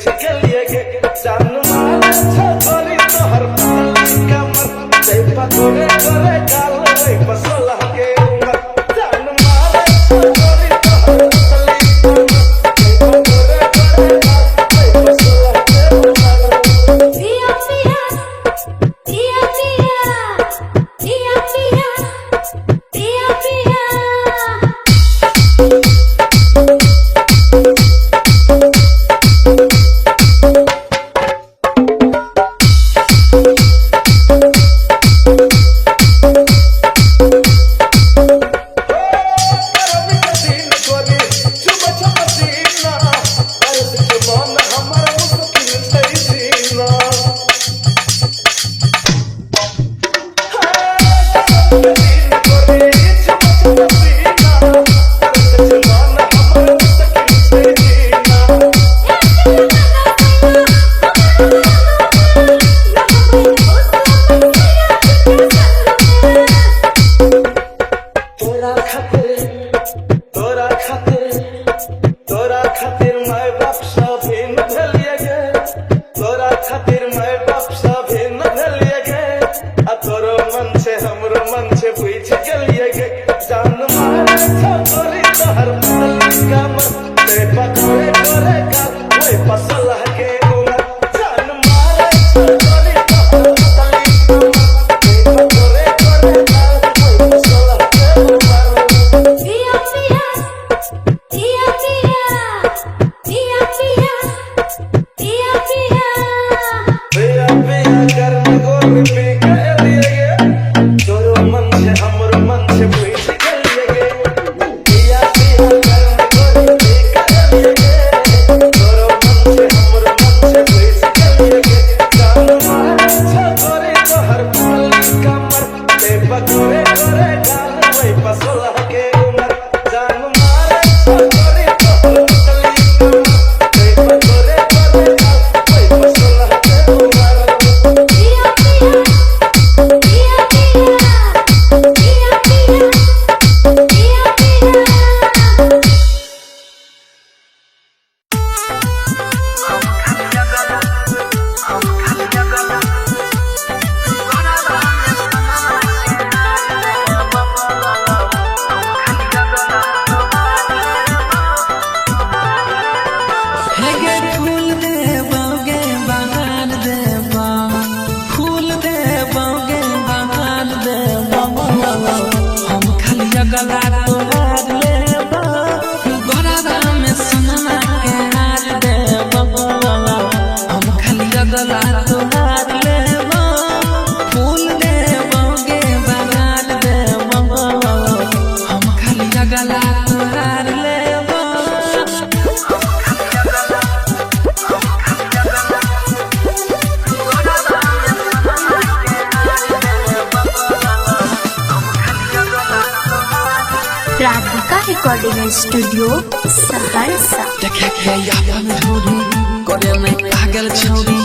पीछे के लिए के जान मारे छोरी तो हर पतली कमर जय पकोड़े करे गाल वही पसोला के उमर जान मारे छोरी तो हर पतली कमर जय पकोड़े करे गाल वही पसोला के उमर पिया पिया पिया पिया पिया पिया पिया तोरा खातिर मैं बक्सा भी न धलिए गे तोरा खातिर मैं बक्सा भी न धलिए गे आ तोरो मन से हमरो मन से पूछ गलिए गे जान मारे छोरी तो हर पतली कमर ते पकोड़े करे गाल वही पसला के उमर जान मारे छोरी तो हर पतली कमर ते पकोड़े करे गाल वही पसला के उमर पिया पिया पिया पिया पिया पिया पिया पिया पिया कर गोरी पी के लिए तोरो मन से हमरो मन से पूछ के लिए पिया पिया कर गोरी पी के लिए तोरो मन से हमरो मन से पूछ के लिए जान मारे छोरी तो हर पतली कमर ते पकोड़े करे गाल वही पसोला के उमर जान मारे छोरी तो हर पतली कमर ते पकोड़े करे गाल वही पसोला के उमर पिया पिया पिया पिया पिया पिया पिया हेगे फूल देबोगे बहार देबो फूल देबोगे बहार देबो हम खाली गला तोहार लेबो गोराबा में सोना के हार देबो हम खाली गला तोहार लेबो फूल देबोगे बहार देबो हम खाली गला तोहार लेबो राधिका रिकॉर्डिंग स्टूडियो सहरसा देखे के यापन धोरी करे नहीं पागल छोरी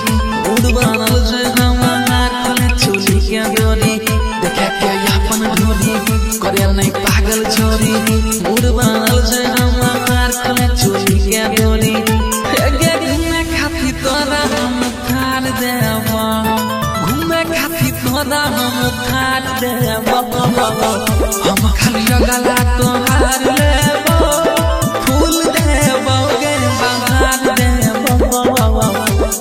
मूड बनल जे हमार खोले चोली के डोरी देखे के यापन धोरी करे नहीं पागल छोरी मूड बनल जे हमार खोले चोली के डोरी हेगे घूमे खाती तोरा हम खार देबो घूमे खाती तोरा हम खार देबो हम खाली गला तोहार लेबो फूल देबोगे बहार देबो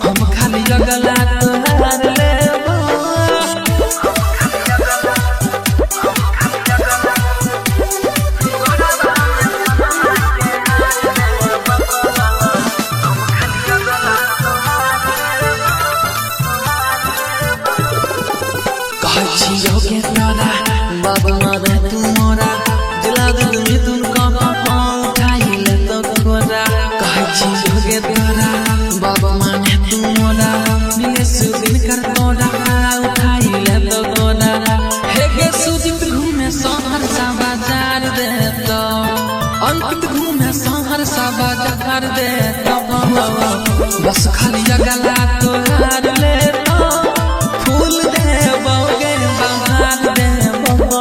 हम खाली गला तोहार लेबो कहै छियोगे तोरा बाबू मारे तू मोरा दिला दिल में तुमको उठाई ले तो गोरा कहै छियोगे तोरा बाबू माने तू मोरा मिले सुदिन कर तोरा उठाई ले तो गोरा हेगे सुदिन घूमे शहर सा बाजार दे तो अंकित घूमे शहर सा बाजार दे तो बस खाली गला तोहार ले तो फूल देबोगे बहार देबो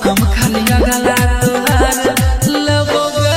हम खाली गला तोहार लेबोगे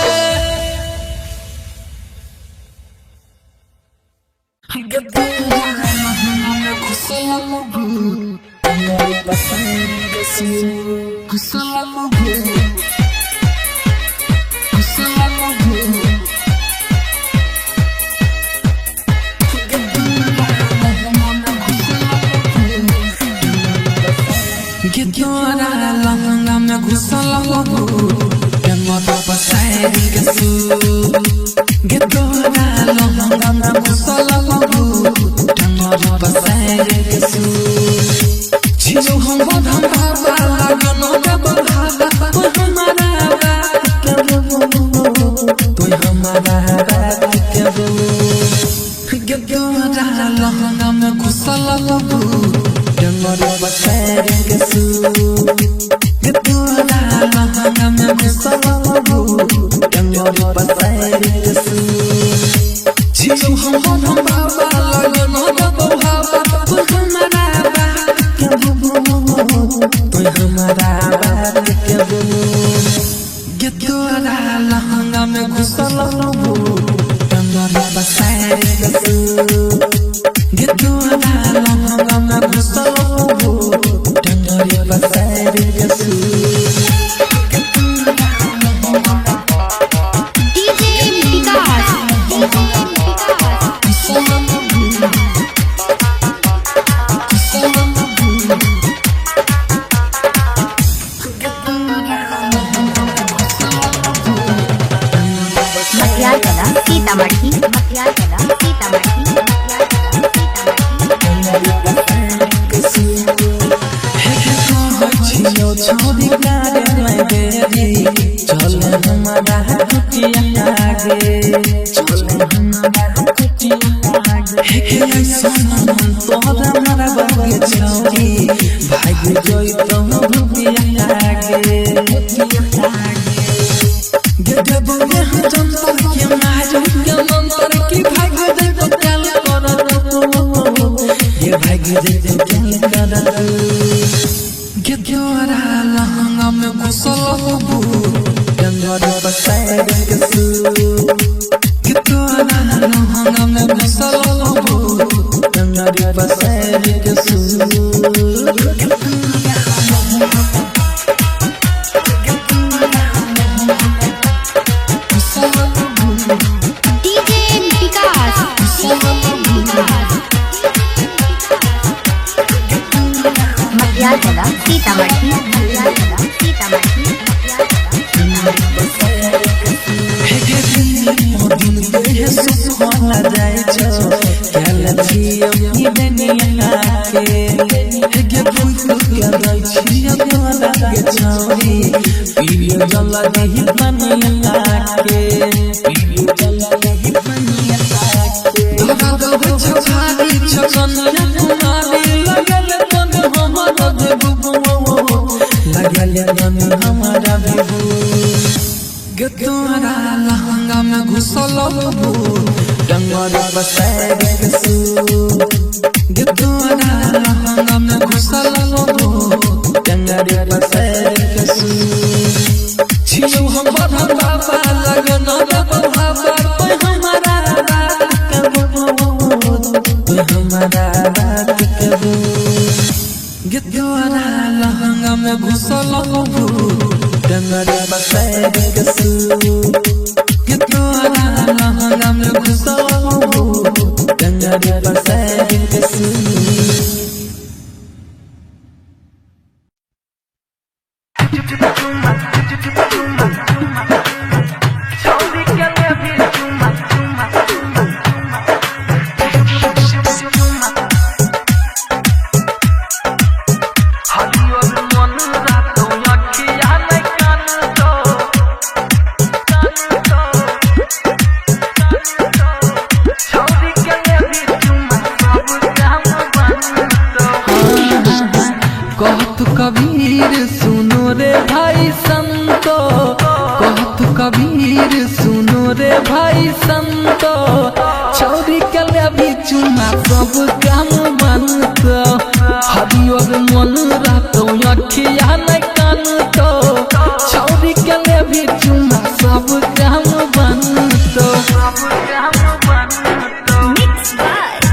Mixed by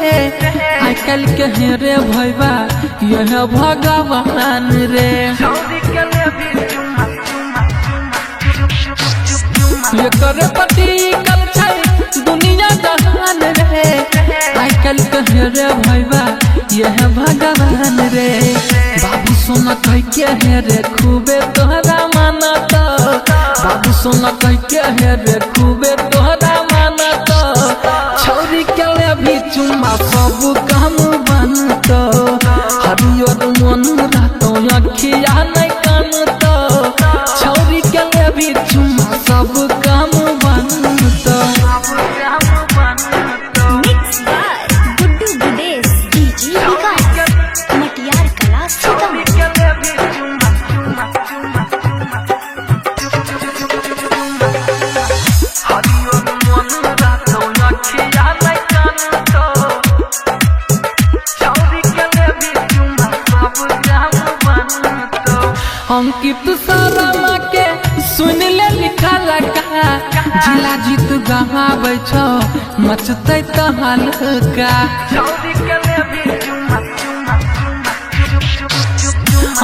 रे आजकल के हेरे भैया यह भगवान रे ये करे पति कल छै दुनिया जहान रे आजकल के हेरे भैया यह भगवान रे बाबू सोना कह के हेरे खूबे तोहरा मानत बाबू सोना कह के हेरे खूबे तोहरा मानत छौरी के ले भी चुम्मा सब काम बनत हरियर मन रहतो अखिया नहीं कानत छौरी के ले भी चुम्मा सब काम बनत mix by Guddu Gudesh DJ Vikas Matiyar Kala Sitamarhi. Ankit Sharma के सुन ले लिखा लगा जिला जीत गवाबै छौ मचतै तहलका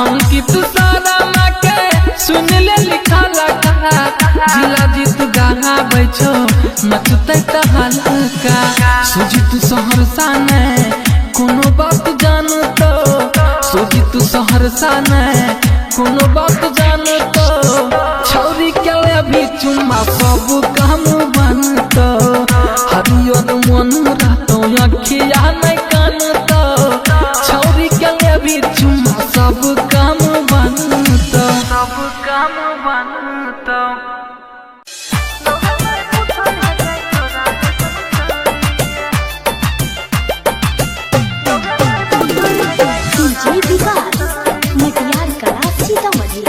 अंकित शर्मा के सुन ले लिखा लगा जिला जीत गवाबै छौ मचतै तहलका सुजित सहरसा ने कोनो बात जानतो सुजित सहरसा ने कोनो बात जानतो छौरी के ले भी चुम्मा सब काम बनतो हरियर मन रहतो अखिया नहीं कानतो छौरी के ले भी चुम्मा सब काम बनतो DJ Vikas Matiyar Kala Sitamarhi.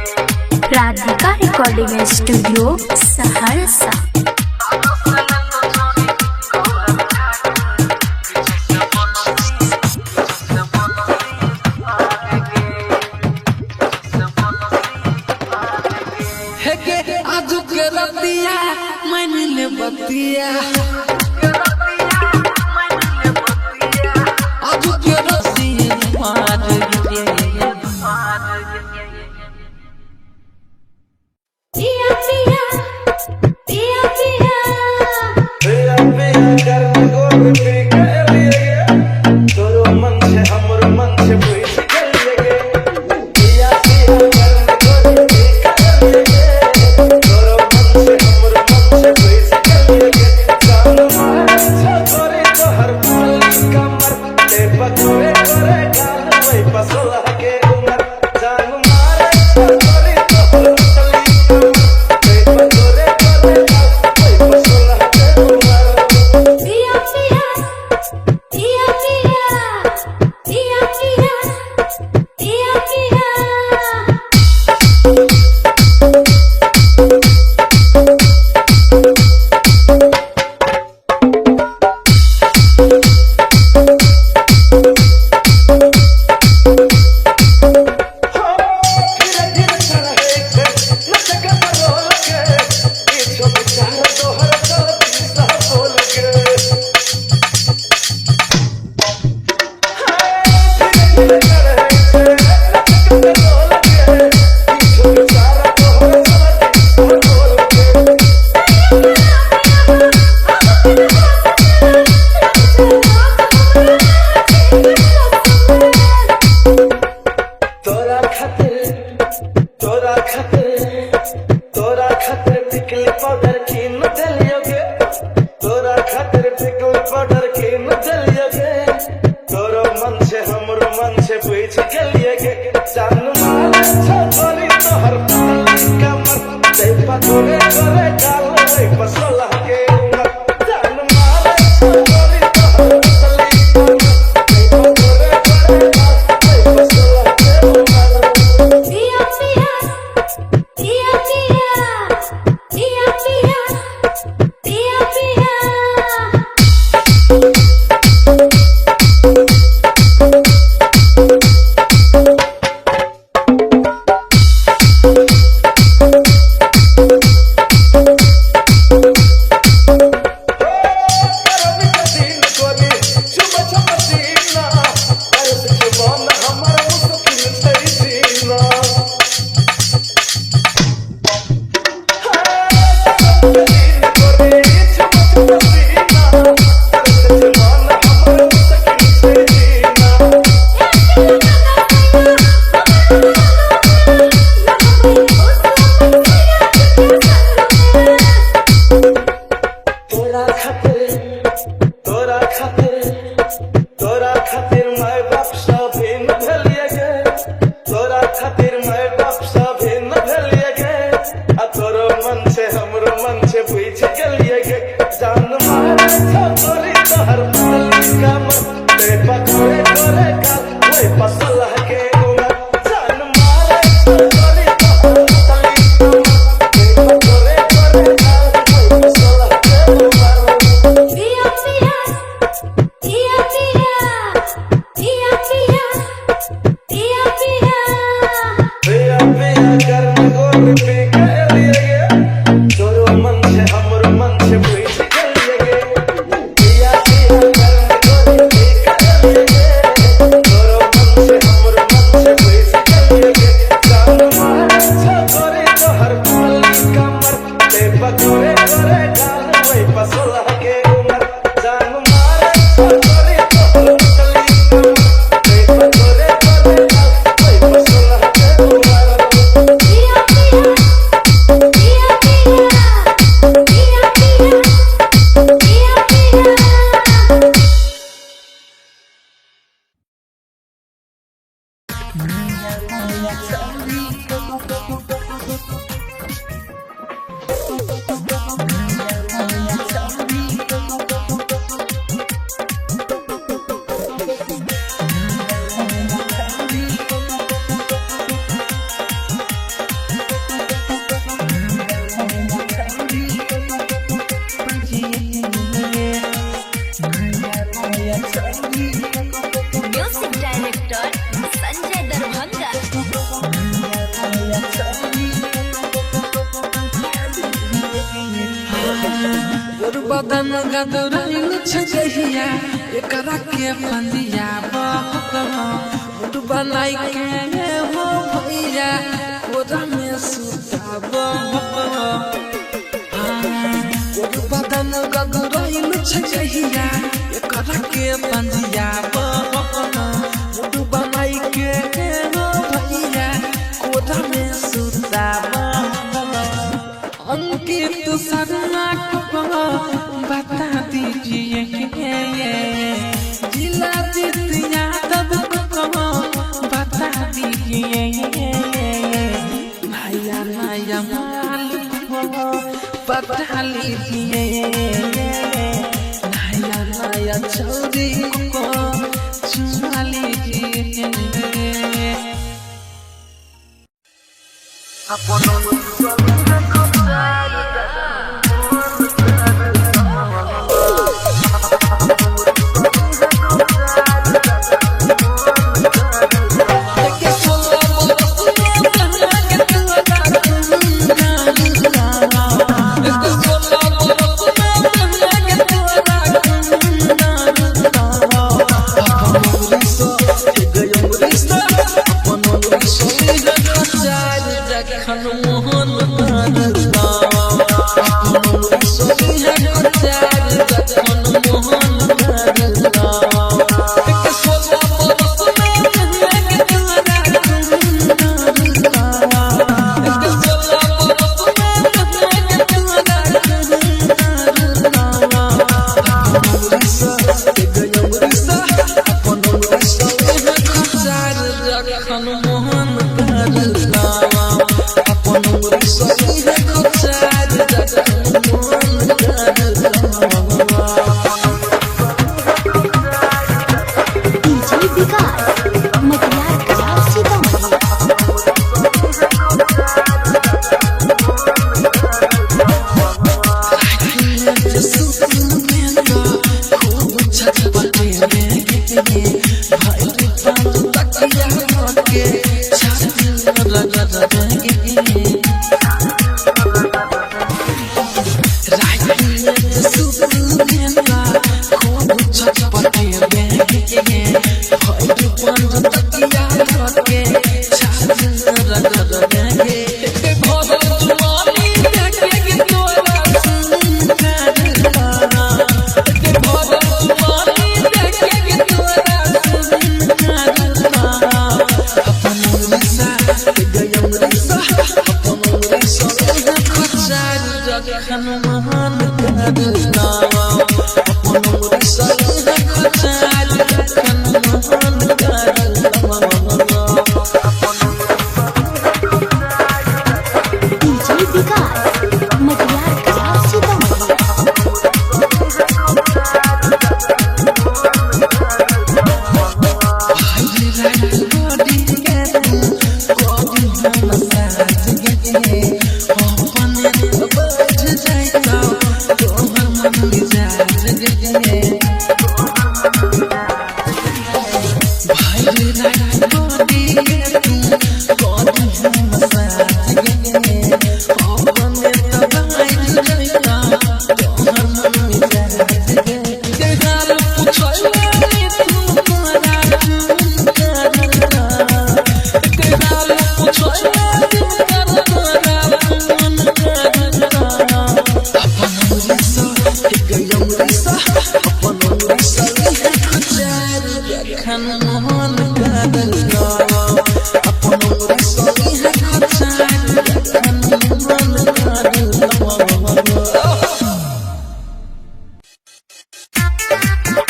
Radhika recording studio Saharsa. हे के आज के रतिया मान ले बतिया आज के रतिया मार गे पिया पिया पिया पिया पिया पिया करन गोर पी के लिए तोरो मन से हमर मन से पूछ के लिए पिया पिया करन गोर पी के लिए तोरो मन से हमर मन से पूछ के लिए जान मार छोरे तो हर पल कमर ते पतोरे करे गाल वही पसला के उमर जान मार छोरे तो हर पल ते पतोरे करे गाल वही पसला के उमर पिया पिया पिया पिया पिया पिया पिया तोरा खातिर टिकली पाउडर की न दलियोगे तोरा खातिर टिकली पाउडर की न दलियोगे तोरो मन से हमरो मन से पूछ गेलियोगे जान मार छोरी तोहर पतली कमर ते पतोरे करे गाल रे पसला के उमर जान मार छोरी तोहर पतली कमर ते पतोरे करे गाल रे पसला के उमर पिया पिया पिया पिया पिया पिया पिया म्यूजिक डायरेक्टर संजय दरभंगा। बदन गदरैल छजहिया एकरा के फंदिया मुड बनाई के हो भैया कोरा में सुताब बदन गदरैल छजहिया एकरा के फंदिया मुड बनाई के हो भैया कोरा में सुताब अंकित शर्मा को बता दीजिए जिला जितिया तब को बता दीजिए नया नया माल को बता लीजिए नया नया चौरी को चुमा लीजिए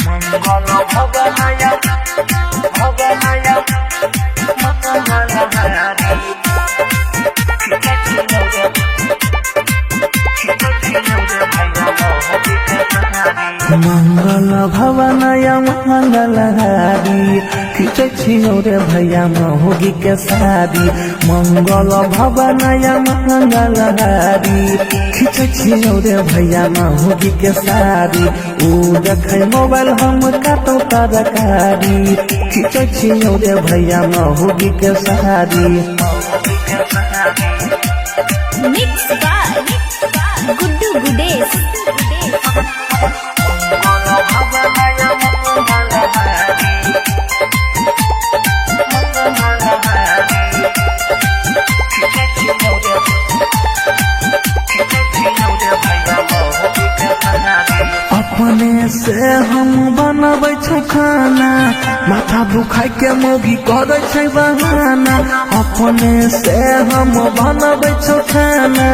मंगल भगनया मंगल भवनय मंगल हारी खींचे छियो रे भैया महोगी के सारी मंगल भवनय मंगल हारी खींचे छियो रे भैया महोगी के सारी ऊ देखे मोबाइल हम काटो तरकारी खींचे छियो रे भैया महोगी के सारी मिक्स बाय गुड्डू गुडेश अपने से हम बनबै छै खाना माथा दुखाय के मोगी करे छै बहाना अपने से हम बनबै छै खाना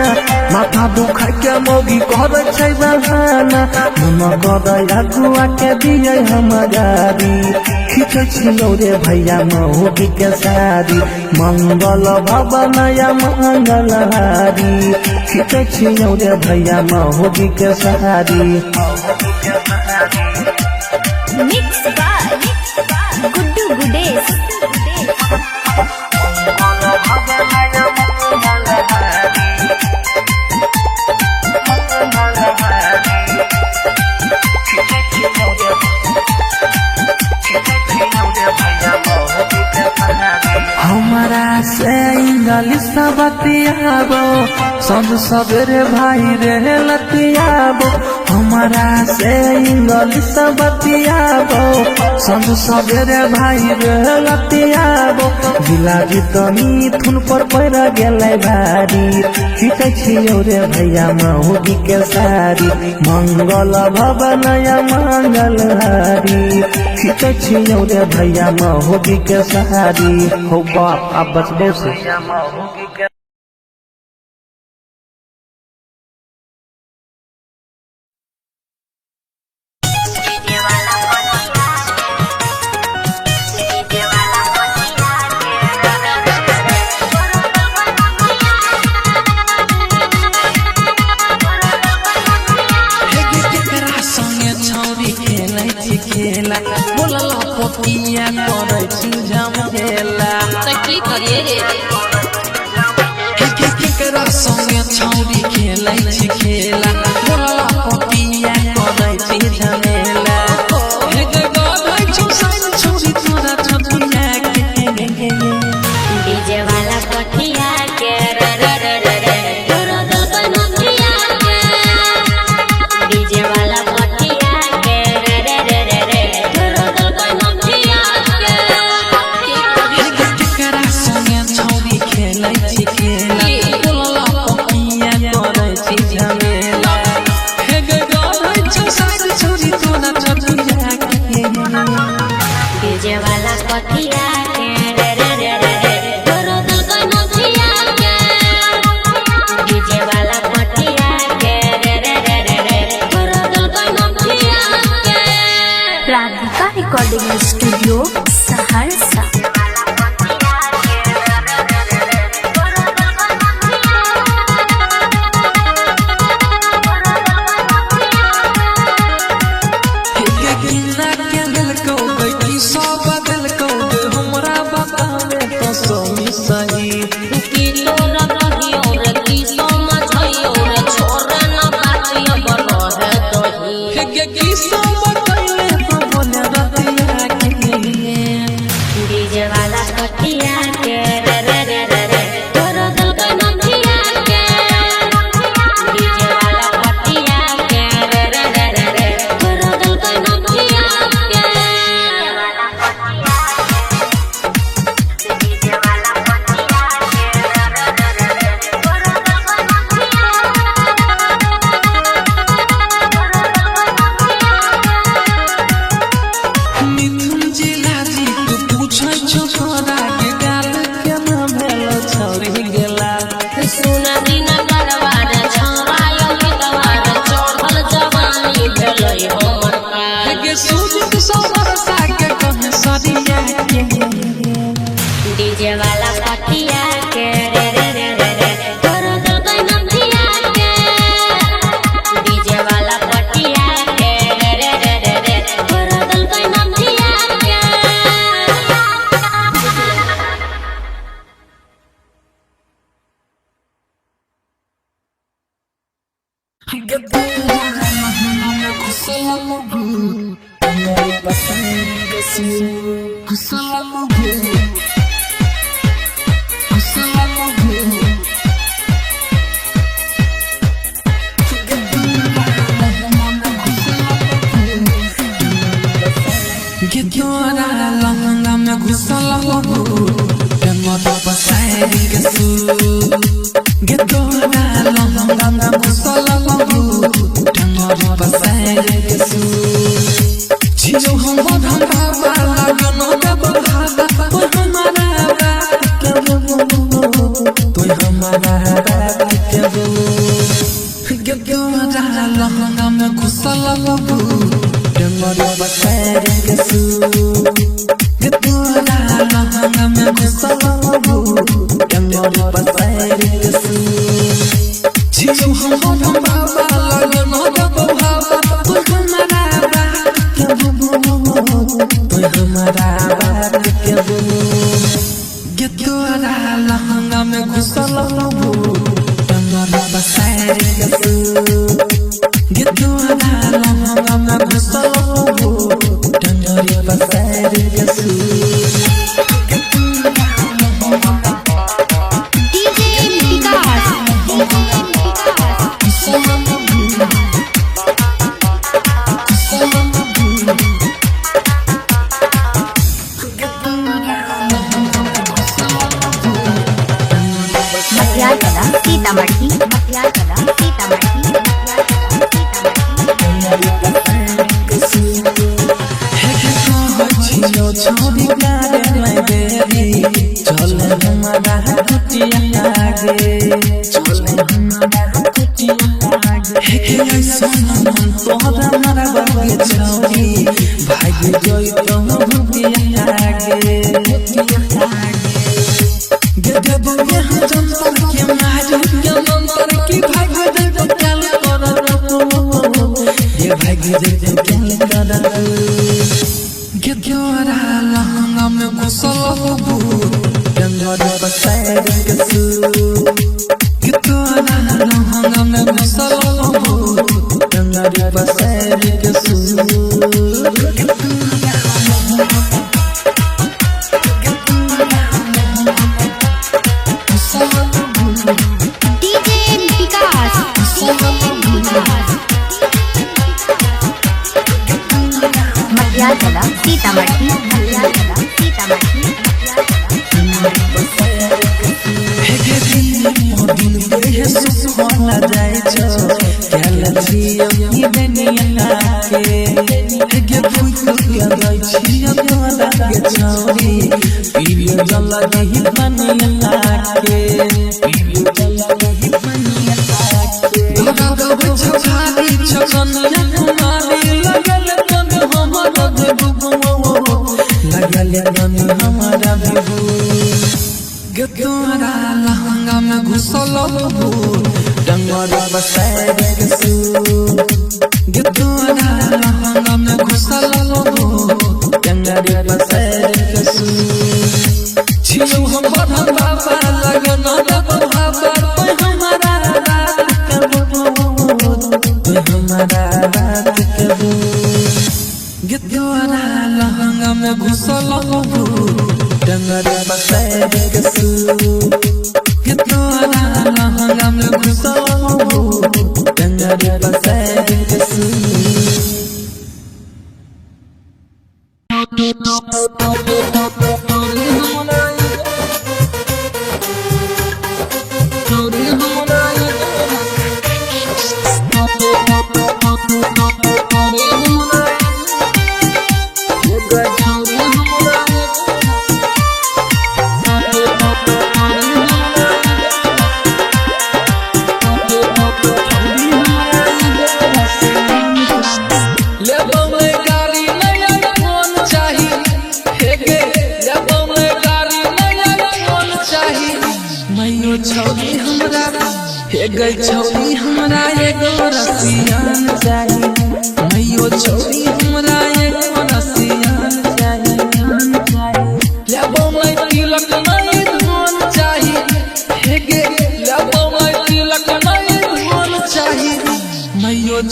माथा दुखाय के मोगी करे छै बहाना मन करे अगुआ के दिए हम गाड़ी खींचे छिलो रे भैया महोगी के सारी मंगल भवनय मंगल हारी खींचे छिलो रे भैया महोगी के सारी मिक्स बाय गुड्डू गुडेश हमारा से इंग्लिश बतियाबो संग सवेरे भाई रे लतियाबो हमारा से इंग्लिश बतियाबो संग सवेरे भाई रे लतियाबो जिला जितनी थुन पर पड़ गेलै भारी खींचे छियो रे भैया महोगी के सारी मंगल भवनय मंगल हारी खींचे छियो रे भैया महोगी के सारी हो बाप आप बचबे से खेला बोला पोतिया करे छी झमेला त की करिए रे केकरा संगे छौरी खेलै छी खेला बोला पोतिया करे छी झमेला हे गो भाई छी साइन छौरी तोरा छतिया के डीजे वाला पटिया के रे रे रे रे रे तोरा दल कनकिया के डीजे वाला पटिया के रे रे रे रे रे तोरा दल कनकिया के केकरा संगे छौरी खेलै छी खेला बोला पोतिया करे छी झमेला हे गो भाई छी साइन छौरी तोरा छतिया के डीजे वाला पटिया के रे रे रे रे रे तोरा दल कनकिया के डीजे वाला पटिया के रे रे रे रे रे तोरा दल कनकिया के राधिका रिकॉर्डिंग स्टूडियो सहरसा किना के दिलको गई सब दिलको हमरा बतावे तो सोमी सही की तोरा कहियो रे की समझइयो रे छोरा न बाचियो बनो है दही की सब बताइले तो बोले रतिया के डीजे वाला पटिया के रे रे रे रे रे तोरा दल कनकिया के डीजे वाला पटिया के रे रे रे रे रे तोरा दल कनकिया के डीजे वाला पटिया के रे रे रे रे रे तोरा दल कनकिया मिथुन जिला जी तू पूछै छो छोरा के गाल के ना भेलो छोरी गेला सुना दिन करवार छवायो मितवार चढ़ल जवानी भेलै हमर का के सूझ सबर सा के कह सरिया के डीजे वाला पटिया के रे रे रे रे रे तोरा दल कनकिया के डीजे वाला पटिया के रे रे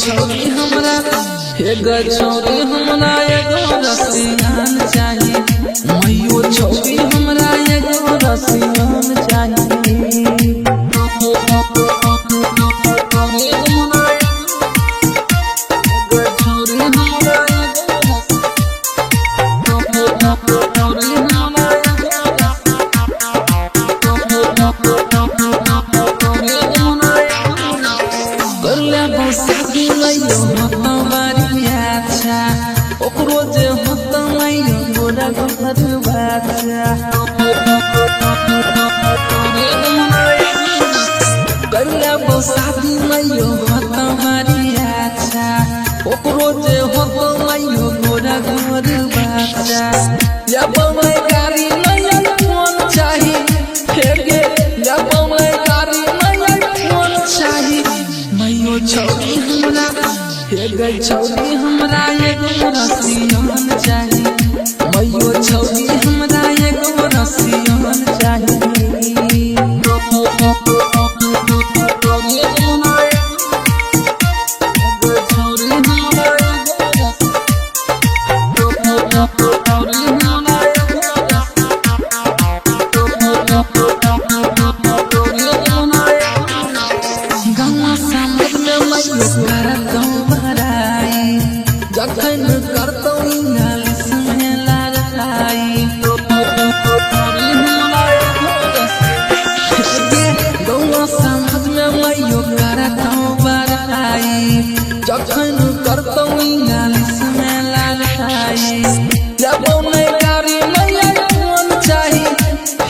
छौरी हमरा एगो छौरी हमरा एगो रसियान चाहिए मैयो छौरी हमरा एगो रसियान चाहिए ओकरो जे होता मैयो गोरा घर बाचा गल्ला बसादी मैयो होता मारिया अच्छा ओकरो जे होता मैयो गोरा घर बाचा जब मैं गाड़ी नया फोन चाही फेगे जब मैं गाड़ी नया फोन चाही मैयो छौरी हमरा एगो छौरी हमरा एगो रसियान चाहिए मैयो छौरी हमरा एगो रसियान चाहिए जखन करतौ इंग्लिश में लड़ाई गौवा समाज में मैयो करतौ बड़ाई जखन करतौ इंग्लिश में लड़ाई जब मैं गाड़ी नया फोन चाही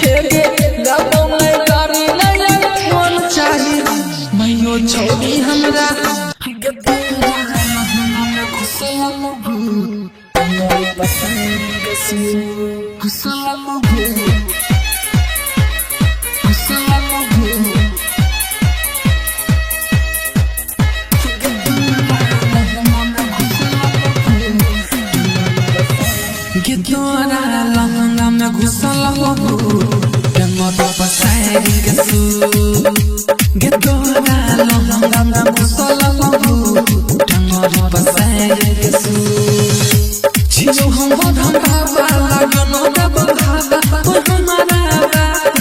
हेगे जब मैं गाड़ी नया फोन चाही मैयो छौरी हमरा गिद्दोरा लहंगा में घुसल हो गंगों पसारी के सू गिद्दोरा लहंगा में घुसल हो गंगों पसारी के सू छियो हम बाबा लगनो दब बाबा तो हमारा बात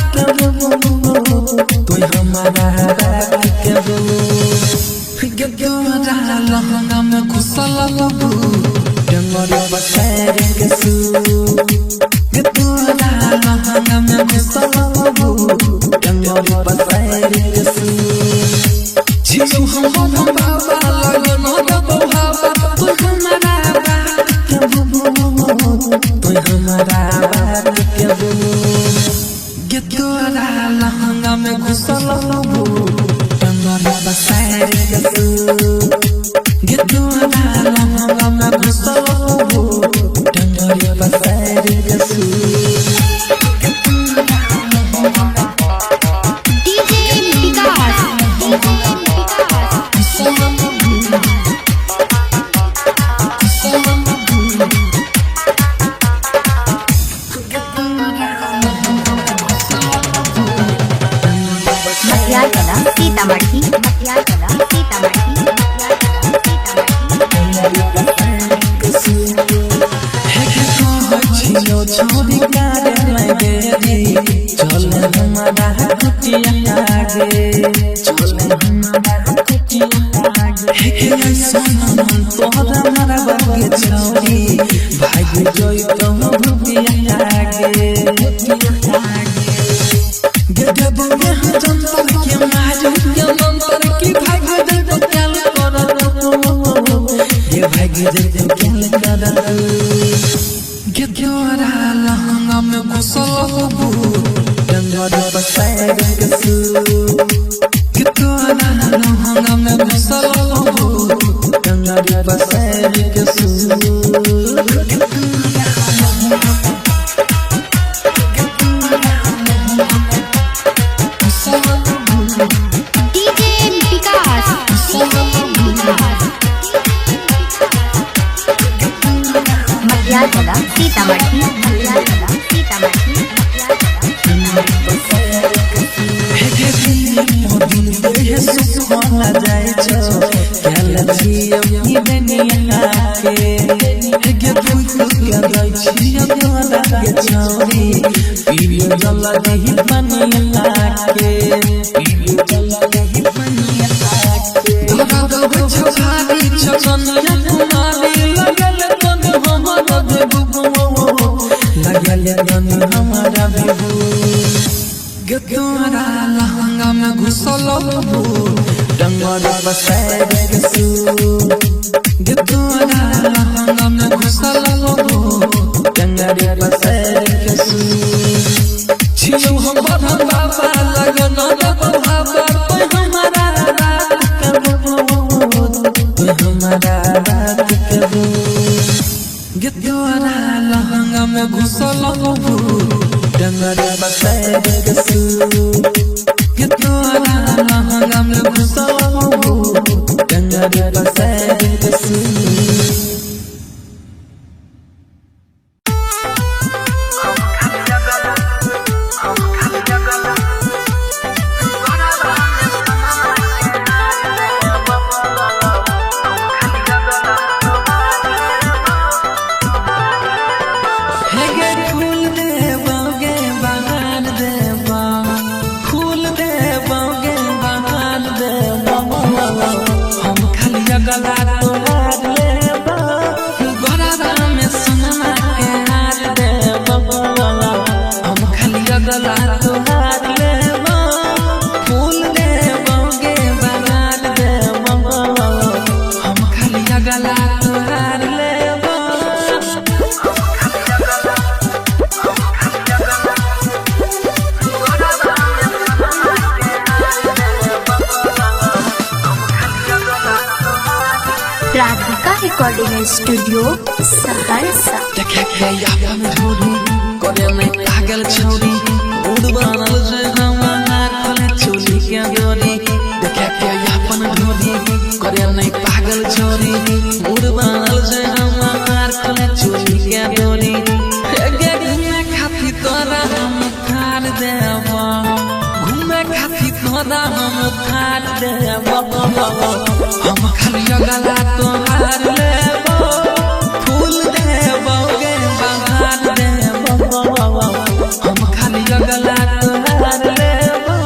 के दो गिद्दोरा लहंगा में घुसल हो गंगों पसारी के सू गिद्दोरा लहंगा में घुसल हो गंगों पसारी के सू छियो हम बाबा लगनो दब बाबा तो हमारा बात के दो गिद्दोरा लहंगा में घुसल हो गंगों पसारी के सू गिद्दोरा लहंगा में घुसल हो गंगों पसारी के सू सीतामढ़ी छोड़ी कारे लगे चल हमारा कुटिया आगे चल हमारा कुटिया आगे सोना मन तोहरा हमारा बागे छोड़ी भाग जोई तो भूपिया आगे गजब में हम जनता के मारू के मंत्र की भाग दे तो क्या करो ये भाग दे तो क्या करो गिद्दोरा लहंगा में घुसल हो गंगों पसारी के सू गिद्दोरा लहंगा में घुसल हो गंगों पसारी के सू सीतामढ़ी दिल सुख जाए छो क्या लछी जला नहीं बनिया के पीलू जला नहीं बनिया के धरा दब छाड़ी छकनिया कुमारी लगल तन हमारा बेबू लगल तन हमारा बेबू गे तोरा लहंगा में घुसल बबू डंगर बसैर के सू गे तोरा लहंगा में घुसल बबू डंगर बसैर के सू छियो हम बढ़न बाबा लगन बाबा कोई हमारा रात के बबू कोई हमारा रात के बबू गे तोरा लहंगा में घुसल बबू डंगर बसैर के सू गे तोरा लहंगा में घुसल बबू डंगर बसैर के सू गला तोहार लेबा गोरारा में सोनमा के हार देबा हम खाली गला तोहार लेबा फूल देबा गे बहार देबा हम खाली गला तोहार लेबा राधिका रिकॉर्डिंग स्टूडियो सहरसा देखे के अपन ढोरी करे में पागल छौरी मूड बनल जे हमार खोले चोली के डोरी देखे के अपन ढोरी करे में पागल छौरी मूड बनल जे हमार खोले चोली के डोरी गे घूमे खाती तोरा हम थार देबा घूमे खाती तोरा हम थार देबा हम खाली गला तोहार लेबा फूल देबा गे बहार देबा हम खाली गला तोहार लेबा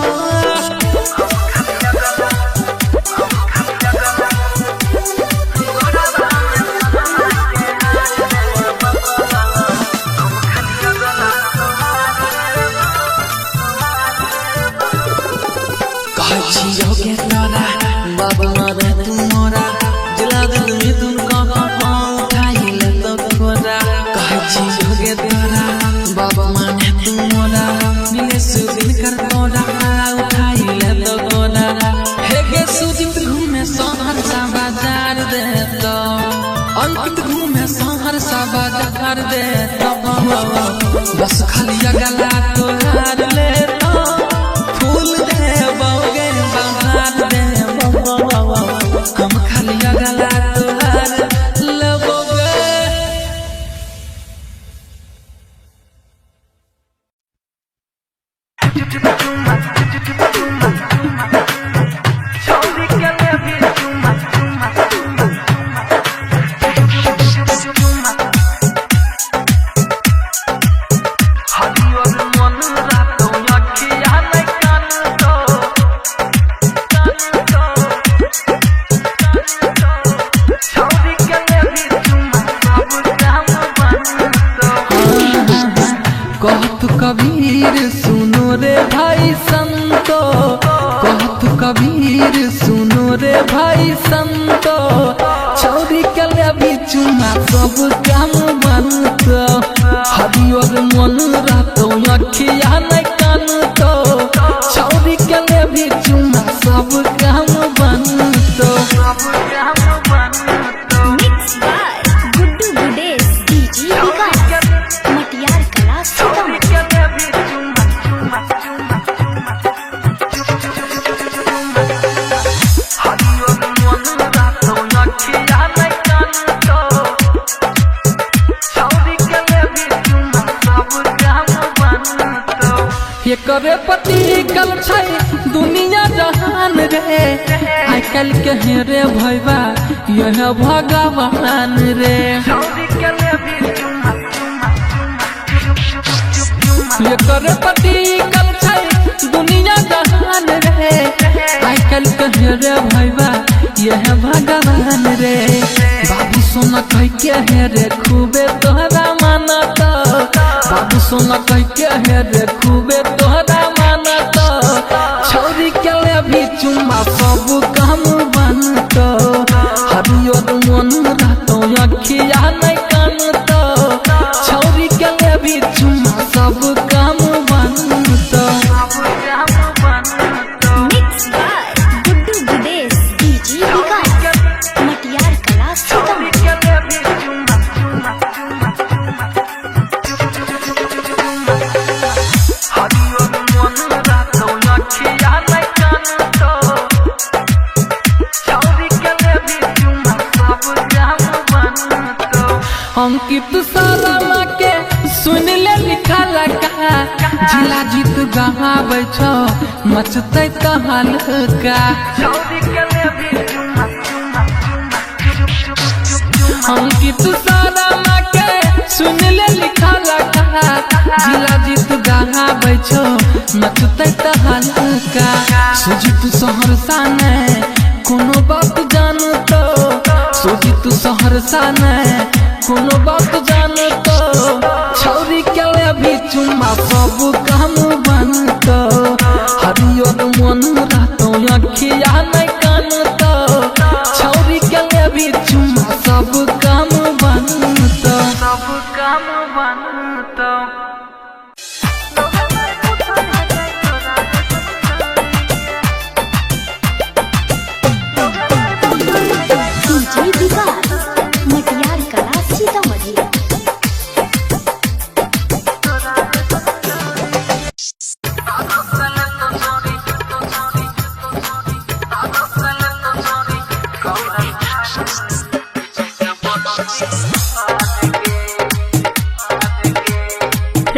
कहै छियौ गे तोरा बाबा रे तू मोरा जिला दिल में तुमको उठाई ले तो खोरा कहै छियौ गे तोरा बाबा माने तू मोरा मिले सुदिन कर तोरा उठाई ले तो खोरा हे गे सुदित घूमे शहर सा बाजार दे तो अंकित घूमे शहर सा बाजार दे तो बस खाली गला तोहार ले तो फूल देबा गे बहार देबा हम खाली गला तोहार लेबो गे कहत कबीर सुनो रे भाई संतो कहत कबीर सुनो रे भाई संतो छौरी के लेबी चुमा सब काम बनतो हरियर मन रहतो अखिया नै कानतो छौरी के लेबी चुमा सब काम बनतो mix by Guddu गुडेस DJ Vikas Matiyar कला एकरे पति कल छै दुनिया जहान रे आइ काल के हेरे भैबा यह भगवान रे ये करे पति कल छै दुनिया जहान रे आई कल कहे रे भैया यह भगवान रे बाबू सोना कह के है रे खूबे तोहरा मानत बाबू सोना कह के है रे खूबे तोहरा मानत छौरी के ले भी चुम्मा सब काम बनत हरियर मन रहतो अखिया नहीं कानत छौरी के ले भी चुम्मा सब काम बनत मिक्स बाय गुड्डू विदेश डीजे विकास मटियार कला सीतामढ़ी अंकित सारा के सुन ले लिखा लगा जिला जीत गहाबै छौ मचतै तहलका अंकित सारा के सुन ले लिखा लगा जिला जीत गहाबै छौ मचतै तहलका सुजीत सहरसा ने कोनो बात जानतो सुजीत सहरसा ने कोनो बात जानतो छौरी के ले भी चुम्मा सब काम बनतो हरियर मन रहतो अखिया नहीं कानतो छौरी के ले भी चुम्मा सब काम बनतो DJ Vikas Matiyar Kala Sitamarhi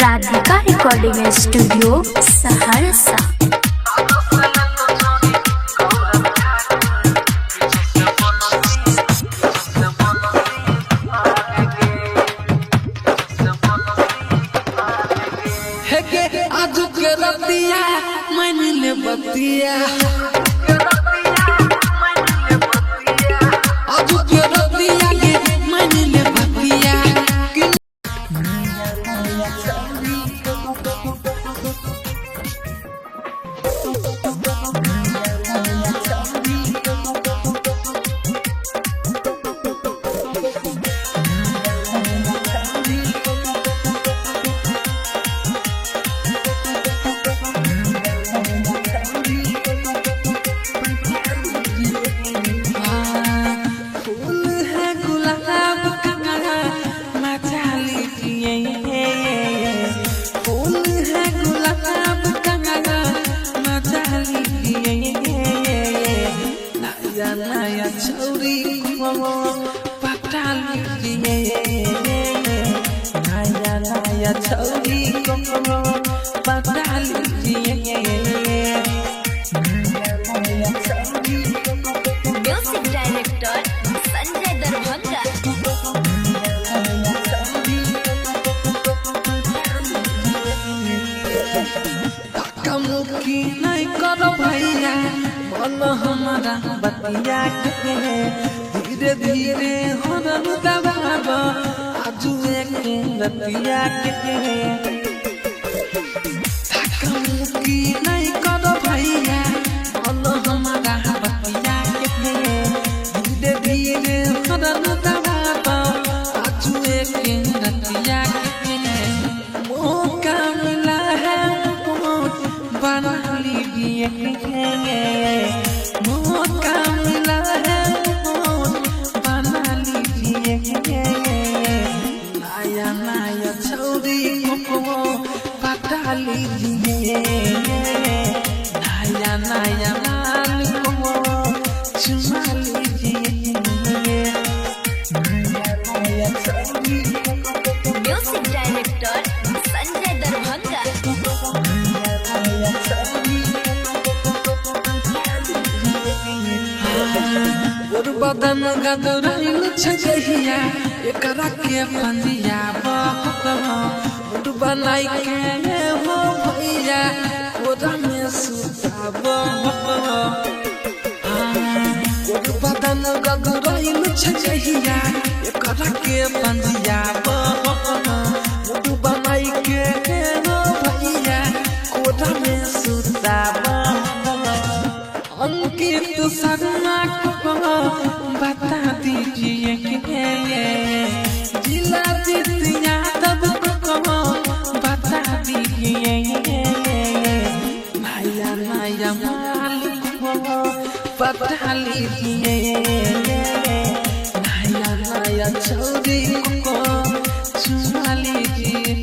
Radhika recording studio Saharsa हे के आज के रतिया मन ले बतिया आज के रतिया के मन ले बतिया फूल है गुलाब का मचा लीजिए फूल है गुलाब का मचा लीजिए नया नया छौरी को पटा लीजिए नया नया छौरी को पटा लीजिए म्यूजिक डायरेक्टर संजय दरभंगा कमुकी नहीं करो भैया मन हमारा बतिया के धीरे धीरे हरन दबाब आजू एक रतिया के कमुकी नहीं करो भैया मन हमारा बतिया के धीरे धीरे हरन दबाब आजू एक रतिया के मौका मिला है बना लीजिए मौका मिला है बना लीजिए नया नया छौरी को पटा लीजिए नया नया माल को चुमा लीजिए नया नया छौरी म्यूजिक डायरेक्टर संजय दरभंगा बदन गदरैल छजहिया एकरा के पंदिया मुड बनाई के हो भैया कोरा में सुताब बदन गगरैल छजहिया एकरा के पंजियाब मुड बनाई के हो भैया कोरा में सुताब अंकित शर्मा को बता दीजिए कि जिला जितिया तब को बता दीजिए नया नया माल को बता लीजिए नया नया चौरी को चुमा लीजिए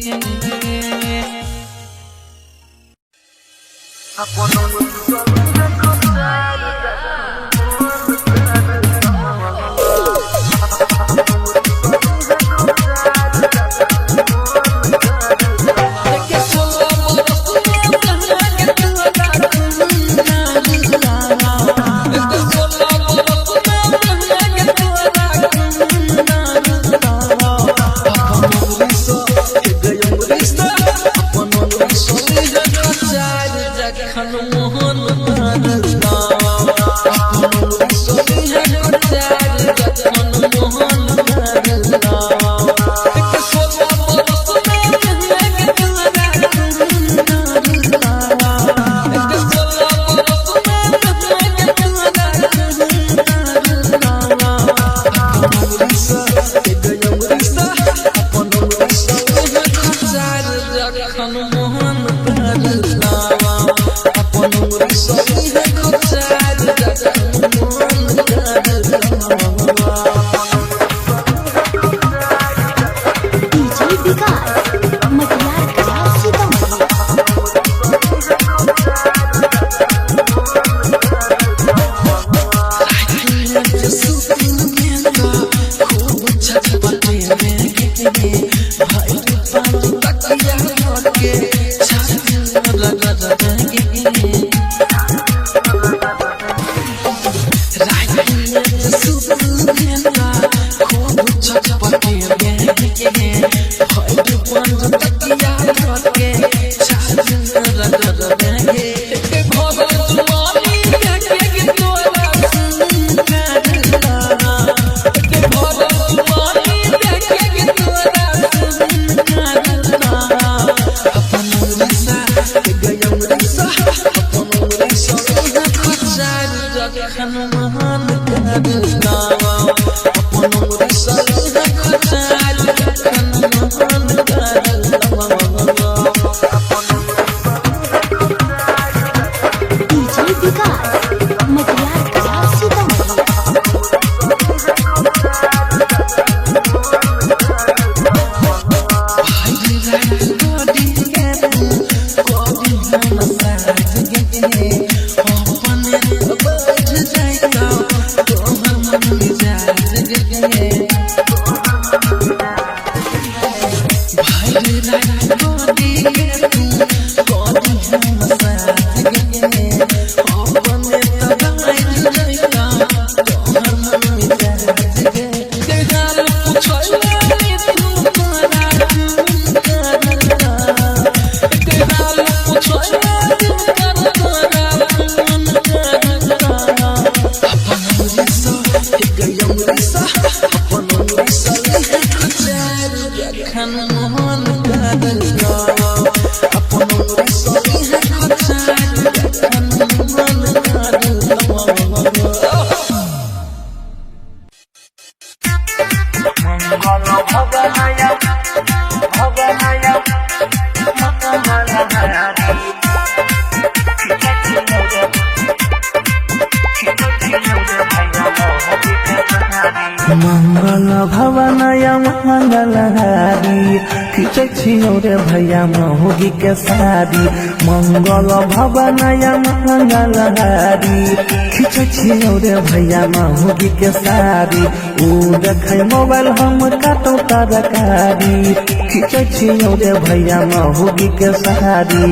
मंगल भवनय मंगलहारी खींचे छियो रे भैया महुगी के साड़ी मंगल भवनय मंगलहारी खींचे छियो रे भैया महुगी के साड़ी ऊ देखे मोबाइल हम काटो तरकारी खींचे छियो रे भैया महुगी के साड़ी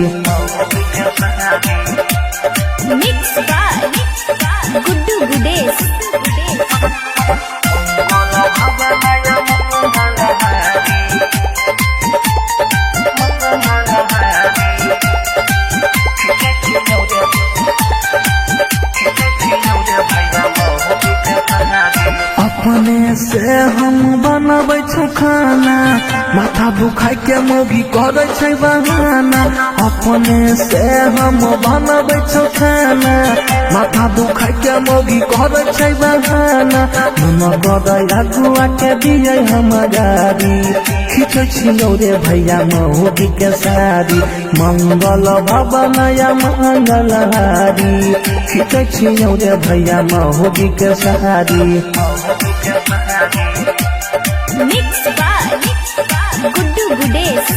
मिक्स बाय गुड्डू गुडेश से हम बनबै छौ खाना, माथा दुखाय के मौगी करे छै बहाना। अपने से हम बनबै छौ खाना, माथा दुखाय के मौगी करे छै बहाना। मन करे अगुआ के दिए हम गाड़ी, खींचे छियौ रे भैया मौगी के साड़ी। मंगल भवन या मंगल हारी, खींचे छियौ रे भैया मौगी के sari. Mixed by Guddu Gudesh.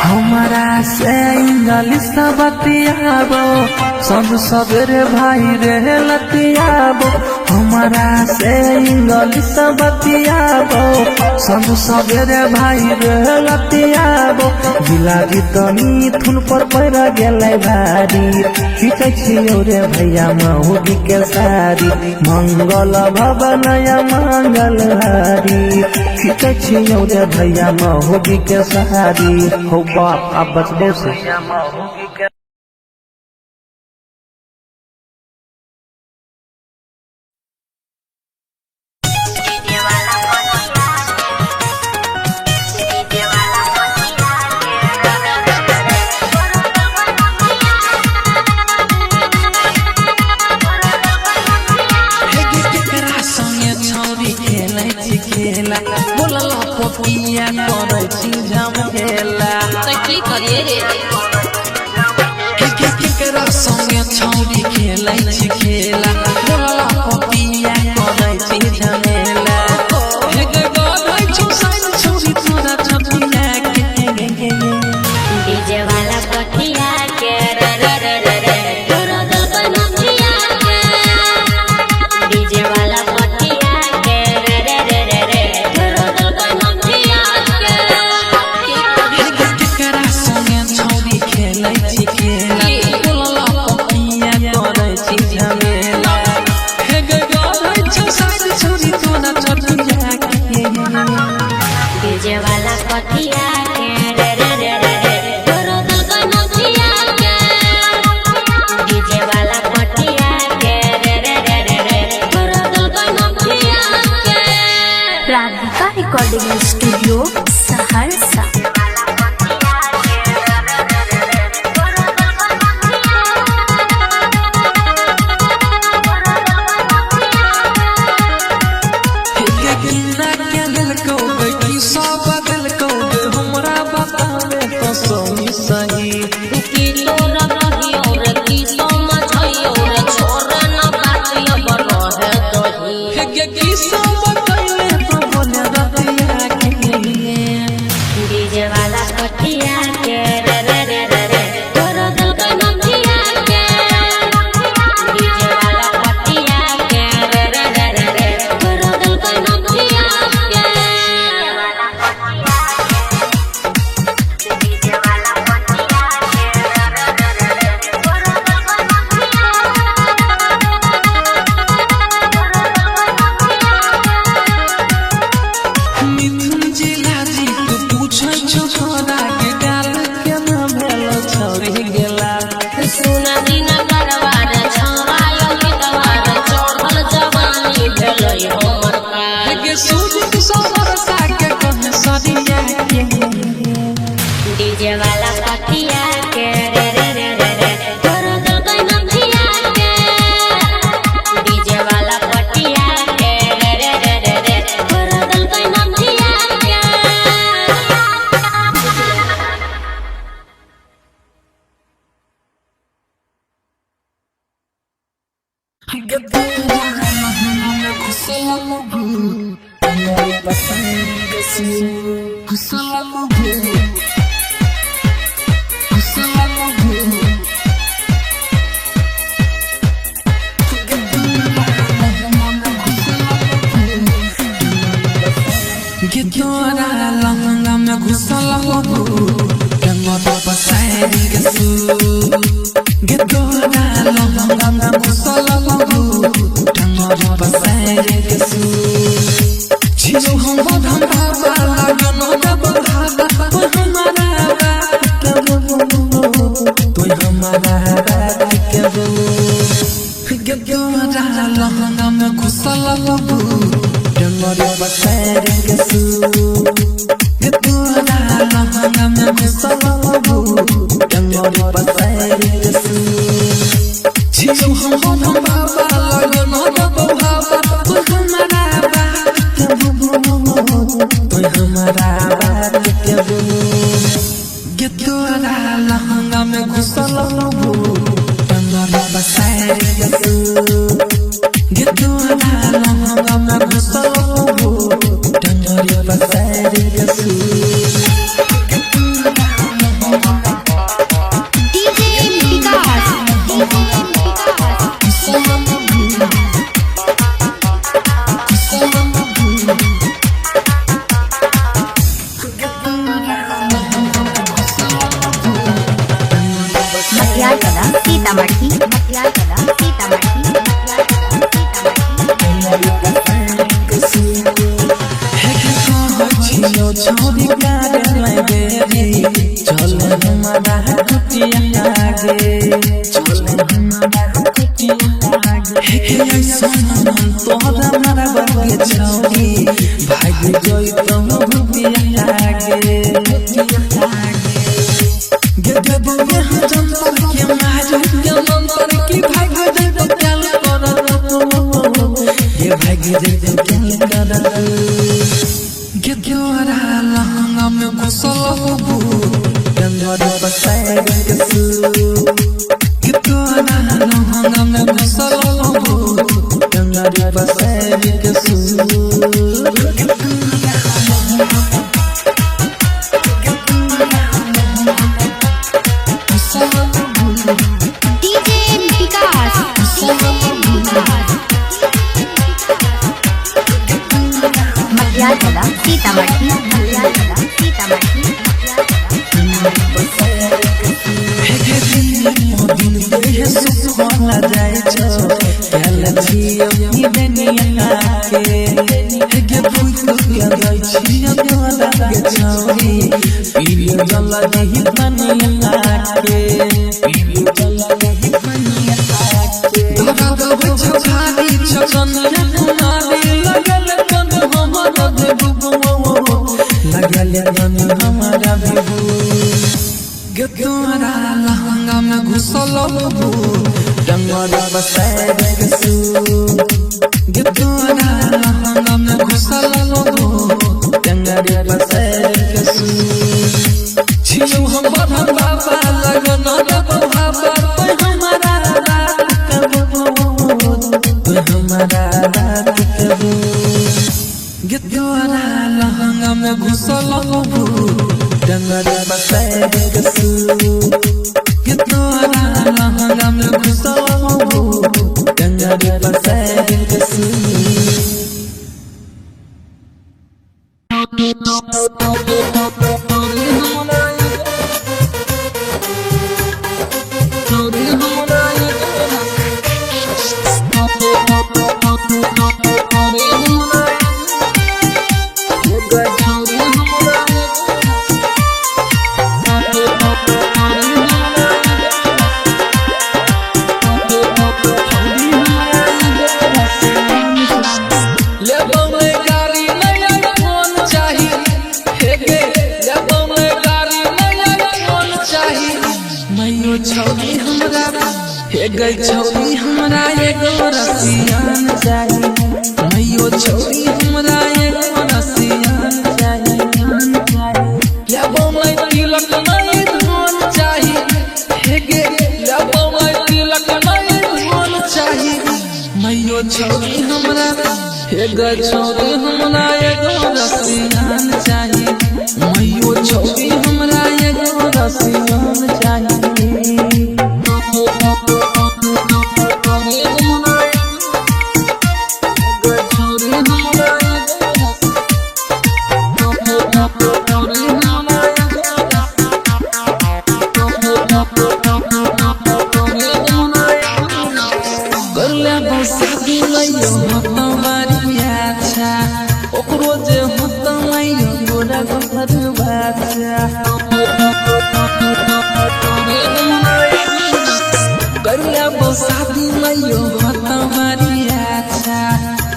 हमारा से इंग्लिश बतियाबो, सब सवेरे भाई रे लतियाबो। हमारा से इंग्लिश बतियाबो, सब सवेरे भाई रे लतियाबो। बिलाड़ी तनी थुन पर पड़ गेलै भारी, खींचे छियौ रे भैया मौगी के साड़ी। मंगल भवन या मंगल हारी, खींचे छियौ रे भैया मौगी के साड़ी। हो बाप अब बचबो से खेला बोलला पोपिया करे छी झमेला। तो की करिए रे केकरा संगे छौरी खेलै छी खेला, बोलला पोपिया करे छी झमेला। हे गे गई छी साइन छौरी तोरा छपिया के डीजे वाला पटिया के रे रे रे रे रे तोरा दिल का नथिया के। डीजे वाला पटिया के रे रे रे रे रे तोरा दिल का नथिया के। केकरा संगे छौरी खेलै छी खेला, बोलला पोपिया करे छी झमेला। हे गे गई छी साइन छौरी तोरा छपिया के डीजे वाला पटिया के रे रे रे रे रे तोरा दिल का नथिया के। डीजे वाला पटिया के रे रे रे रे रे तोरा दिल का नथिया के। Radhika recording studio Saharsa. हमरा बतावे तो सही की तोरा रहियो रे की समझियो रे छोरा न बातिया बनो है दही। हे गे की सब कहले तो बोले रतिया के डीजे वाला पटिया के रे रे रे रे रे तोरा दिल का नथिया के। डीजे वाला पटिया के रे रे रे रे रे तोरा दिल का नथिया के। डीजे वाला पटिया के रे रे रे रे रे तोरा दिल का मिथुन जिला जी तू पूछै छौ छोरा के गाल के ना भेलो छौरी गेला। सुना दिन करवार छवायो गीतवार चढ़ल जवानी भेलै हमर हे पार। गे सूझ सबर साके कह सरिया के डीजे वाला पटिया के रे रे रे रे रे तोरा दिल का नथिया के। डीजे वाला पटिया के रे रे रे रे रे तोरा दिल का नथिया के। तोरा लहंगा में घुसल हो कमर पसारी के सू गे तोरा लहंगा में घुसल हो कमर पसारी के सू। हमारा रात के हो गे तोरा लहंगा में घुसल बबू डंगरी बसैर के सू गे तोरा लहंगा में घुसल बबू डंगरी बसैर के सू छियो हम बाबा लगन हो बाबा तू हमारा बात के बबू तू हमारा बात के बबू गे तोरा लहंगा में घुसल बबू डंगरी बसैर के सू गे तोरा लहंगा में घुसल बबू डंगरी बसैर के सू सीतामढ़ी छोरी कार में बेरी चले हमारा कुटिया आगे चले हमारा कुटिया आगे हे सोनम तोरा हमारा बगे छोरी भाग जोई तो भुतिया आगे गे गे बगे हम के मारू के मंतर की भाग जाई तो क्या कर ये भाग जाई तो क्या कर गे तोरा लहंगा में घुसल बबू डंगरी बसैर के सू गे तोरा लहंगा में घुसल बबू डंगरी बसैर के सू सीतामढ़ी दिन के सुखला जाय छो कल छियो ई दुनिया के गे भूख के जाय छियो तोरा के छौरी पीलियो जल नहीं बनिया के पीलियो जल नहीं बनिया के धगा दब छाड़ी छकनिया कुमारी लगल कन हमारा देबू लगल कन हमारा देबू गे तोरा लहंगा में घुसल बबू डंगरी बसैर के सू गे तोरा लहंगा में घुसल बबू डंगरी बसैर के सू छियो हम बाबा लगन हो बाबा तू हमारा रात के बबू तू हमारा रात के बबू गे तोरा लहंगा में घुसल बबू डंगरी बसैर के सू गे तोरा लहंगा में घुसल बबू डंगरी बसैर के सू गई छौरी हमरा एगो रसियान चाही मैयो छौरी हमरा एगो रसियान चाही लेबो मैं तिलक नहीं धन चाही हे गे लेबो मैं तिलक नहीं धन चाही मैयो छौरी हमरा हे गई छौरी हमरा एगो रसियान चाही मैयो छौरी हमरा एगो रसियान चाही शादी माइयो होता हमारी अच्छा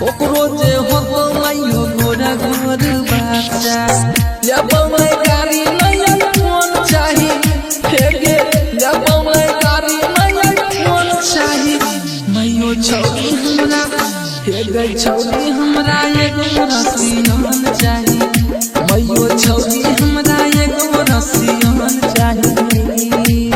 ओकरो जे होता माइयो गोरा गोर बच्चा जब मैं गाड़ी नया कौन चाही फेगे जब मैं गाड़ी नया कौन चाही माइयो छौरी हमरा फेगे छौरी हमरा एगो रसियन चाही माइयो छौरी हमरा एगो रसियन चाही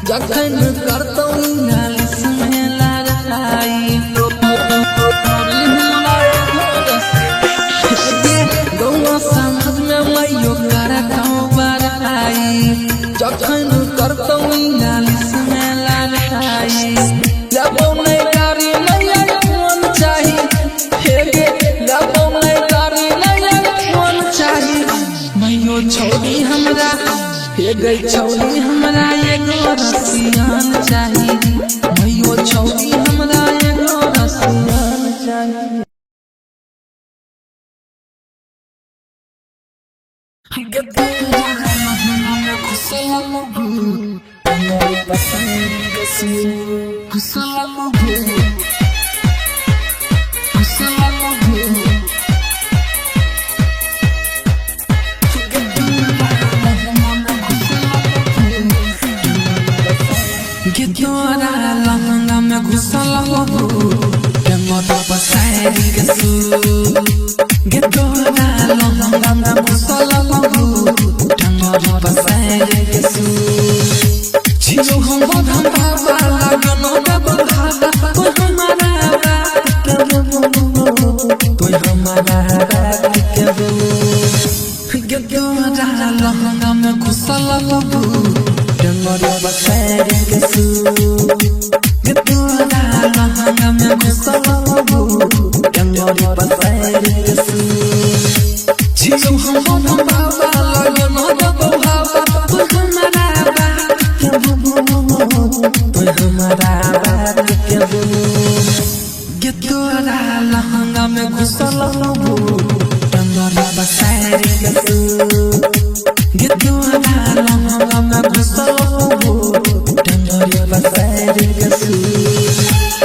जखन करतौ इंग्लिश में लड़ाई गौवा समाज में माइयो करतौ बड़ाई जखन करतौ इंग्लिश में लड़ाई जब मैं गाड़ी नया कौन चाही हेगे जब मैं गाड़ी नया कौन चाही माइयो छौरी हमरा हेगे छौरी हमरा एगो रसियन चाही माइयो छौरी हमरा एगो रसियन चाही गिद्दोरा लहंगा में घुसल हो गंगोटा पसारी के सू गिद्दोरा लहंगा में घुसल हो गंगोटा पसारी के सू छियो हम बधम बाबा लगनो दे बधादा तो हमारा रात के तो हमारा रात के गिद्दोरा लहंगा में घुसल हो गंगोटा पसारी के सू गिद्दोरा लहंगा में घुसल हो गंगोटा पसारी के सू छियो हम बधम बाबा लगनो दे बधादा तो हमारा रात के तो हमारा रात के गिद्दोरा लहंगा में घुसल हो गंगोटा पसारी के सू गिद्दोरा लहंगा में घुसल हो गंगोटा पसारी के सू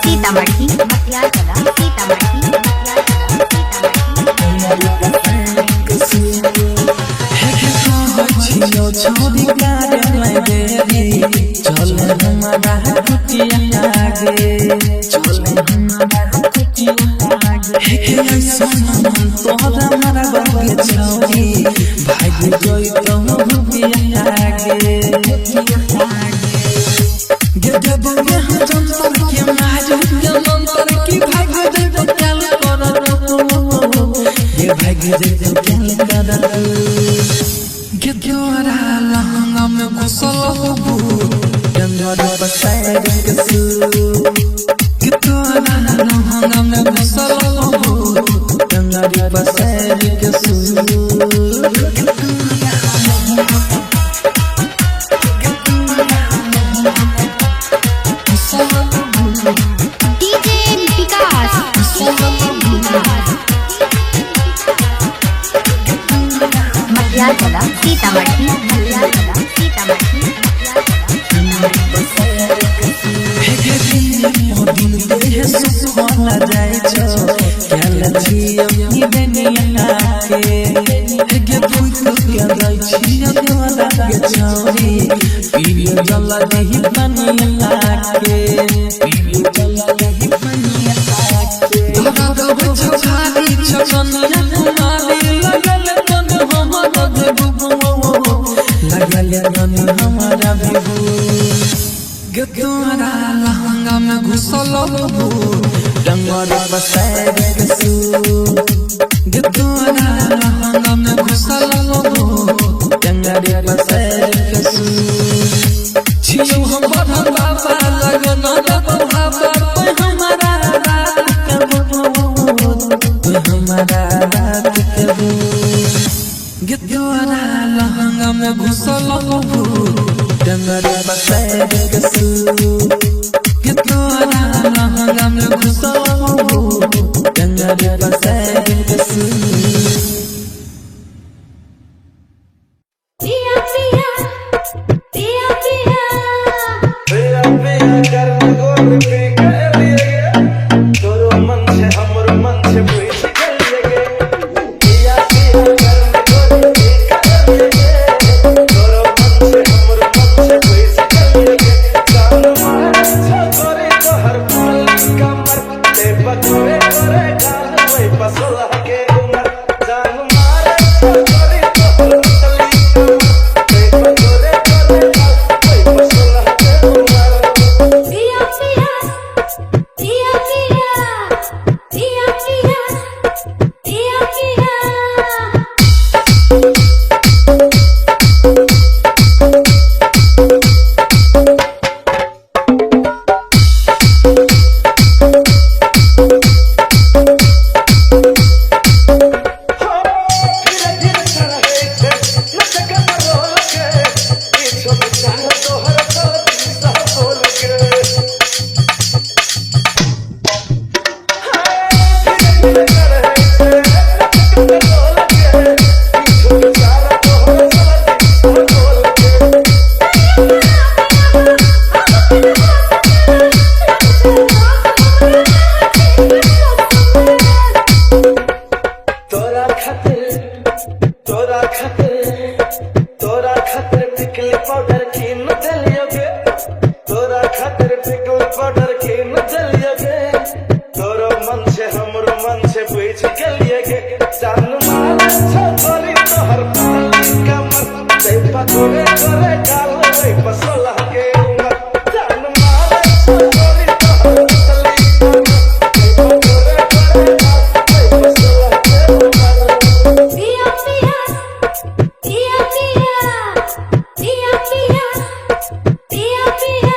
सीतामढ़ी छोड़ी गाड़ी में देरी चले हमारा कुटिया आगे चले हमारा कुटिया आगे सोना तोहरा हमारा बागे छोड़ी भाग गई तो भूपिया आगे गे बोगे हम जंतर के मारू के मंतर की भाग दे तो चल कर ये भाग दे तो चल कर गिद्दोरा लहंगा में घुसल हो गंगोटा पसारी के सू गिद्दोरा लहंगा में घुसल हो गंगोटा पसारी के सू सीतामढ़ी दिन देह सुखना जाय छो केल छियो ई दुनिया के गे भूख के जाय छियो तोरा के छौरी पीलियो जल दही बनिया के पीलियो जल दही बनिया के धरा दब छछारी छकनिया कुमारी लगल तन हमर देबू लगल तन हमारा बेबू गिद्दोरा लहंगा में घुसल हो डमर बसाए कसू गिद्दोरा लहंगा में घुसल हो डंगरे बसाए कसू छियो हम बढ़ल बाबा लगन बाबा कोई हमारा रात के भूत कोई हमारा रात के भूत गिद्दोरा लहंगा में घुसल हो डंगरे बसाए कसू गिद्दोरा लहंगा में घुसल हो डंगरे बसाए कसू पिया पिया पिया पिया पिया पिया करन गोरी पी के लिए तोरो मन से हमरो मन से पूछ के लिए पिया पिया करन गोरी पी के लिए तोरो मन से हमरो मन से पूछ के लिए जान मारे छोरी तो हर पल कमर ते बचवे करे गाल वही पसला के उमर जान मारे छोरी तो हर पल कमर ते बचवे करे गाल वही पसला के उमर पिया पिया पिया पिया पिया पिया पिया धीरे धीरे चला है नचक रोल के पीछे बेचारा तोहर गलती सा बोल के धीरे धीरे चला है नचक रोल के पीछे बेचारा तोहर गलती सा बोल के तोरा खातिर पिकल पाउडर कीन दलियोगे तोरा खातिर पिकल पाउडर कीन दलियोगे तोरो मन से हमरो मन से पूछ के लिएगे जान मारे छोरी तोहर पाली कमर ते पकोड़े करे गाल वही पसला के उमर जान मारे छोरी तोहर पाली कमर ते पकोड़े करे गाल वही पसला के उमर पिया पिया पिया पिया पिया पिया पिया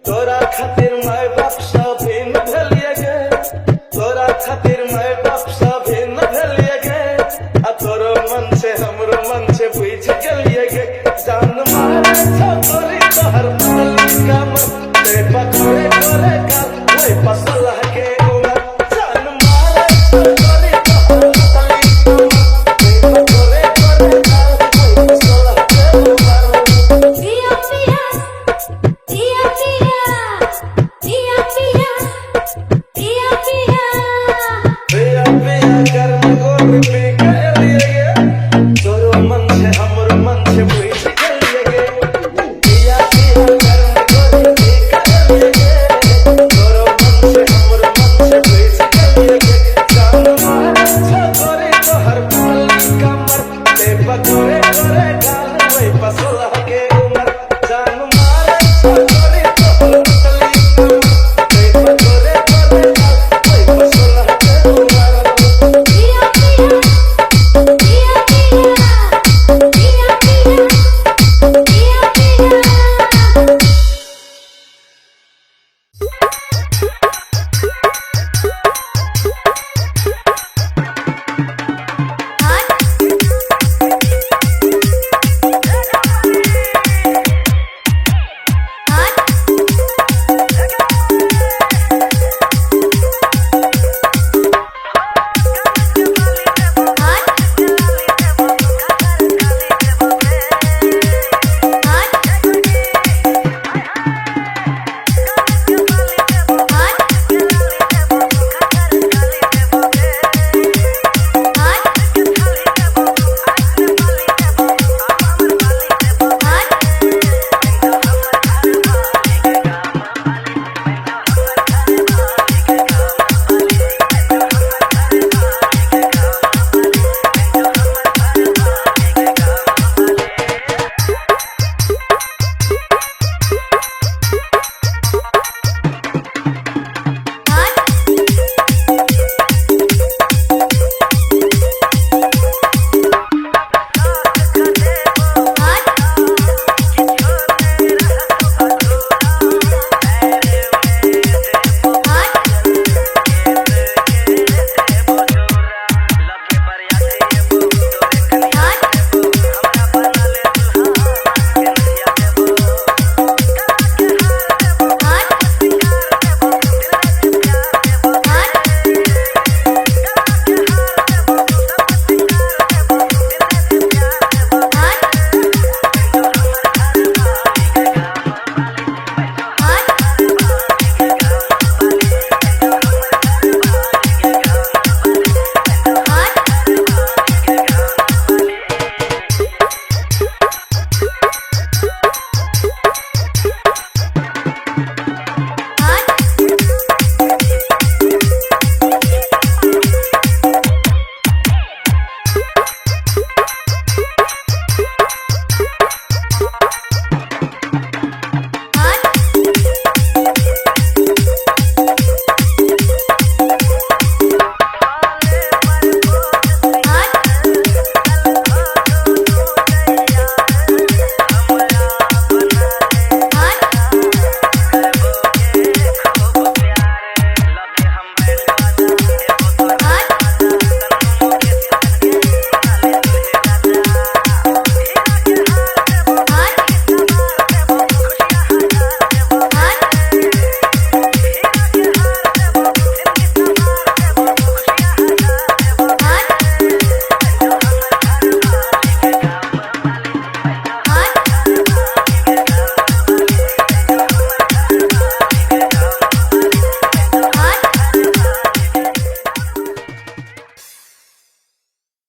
तोरा खातिर माय बाप